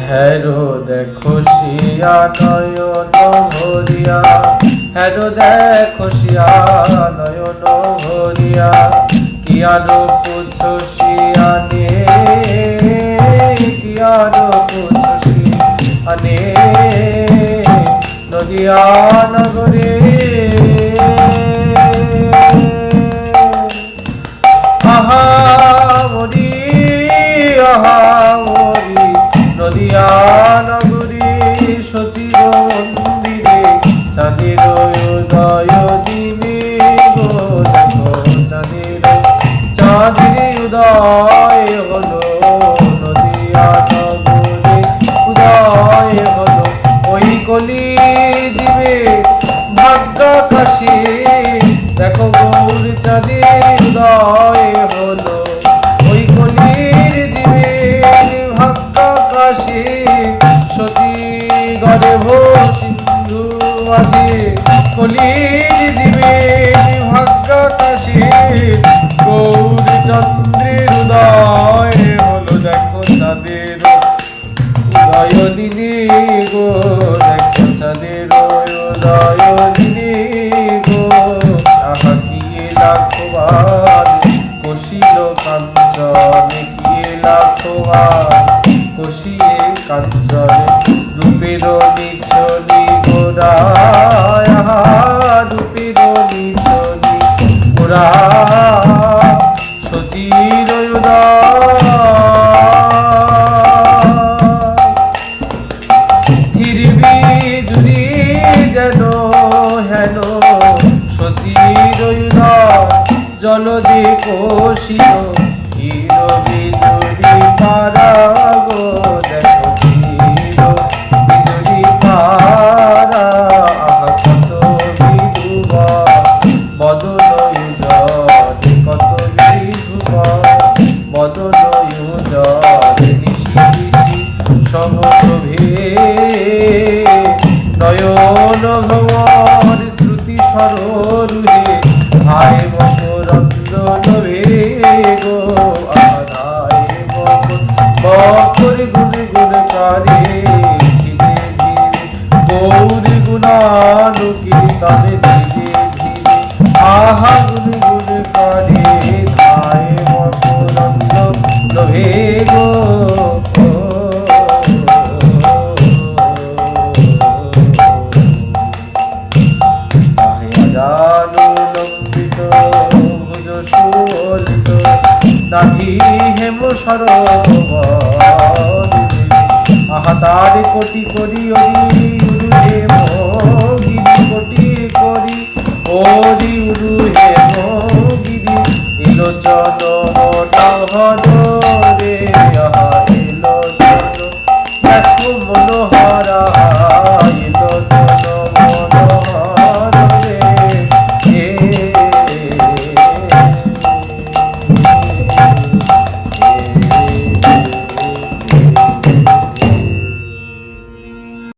হেরো দেখো শিয়া নয়ন ভরিয়া, হেরো দেখো শিয়া নয়ন ভরিয়া, কি আরো পুছো শিয়ানে, কি আরো পুছো শিয়ানে, নদিয়া নগরে আহা মরি, আহা মরি, নদিয়া নগরী সচিব মন্দিরে চাঁদের উদয় দিনে গো দেখো চাঁদের উদয় হলো, নদিয়া নগরে উদয় হলো, ওই কলি জীবে ভাগ্যাকাশে দেখো গৌর চাঁদের উদয় হলো, ওই কলির জীবে ভাগ্যাকাশে সচি গর্ভ সিন্ধু মাঝে, কলির জীবে ভাগ্যাকাশে গৌর চন্দ্রের উদয় হলো, দেখো চাঁদের উদয় দিনে গো দেখো চাঁদের উদয় দিনে গো, আহা কিয়ে লাখবার কষিল কাঞ্চনে, কিয়ে লাখবার কষিয়ে কাঞ্চনে, রূপের নিছনি গোরা, আহা রূপের নিছনি গোরা, সচির উদয় ধীরবি জুড়ি যেন হেন, সচির উদয় জলদে কষিল, হির বিজুরি পারা গো দেখো হির বিজুরি পারা, আহা কত বিধুবা বদন উজলে, কত বিধুবা বদন উজলে, নিশি নিশি সমপ্রভে নয়ন ভ্রমর শ্রুতি সরোরুহে, হায় মকরন্দ রে গো আধায় মকর গুণ গুণ কারে, ধীরে ধীরে গৌর গুণানুকীর্তনে, ধীরে ধীরে আহা গুণ গুণ কারে, হায় মকরন্দ লোভে গো জানুলম্বিত ভুজ সুললিত নাভি হেম সরোবরে, আহা তার কোটি করি ওরি উরু হেম গিরি, কোটি করি ওরি উরু হেম গিরি, এলোচন মনোহর রে, আহা এলোচন দেখো মনোহর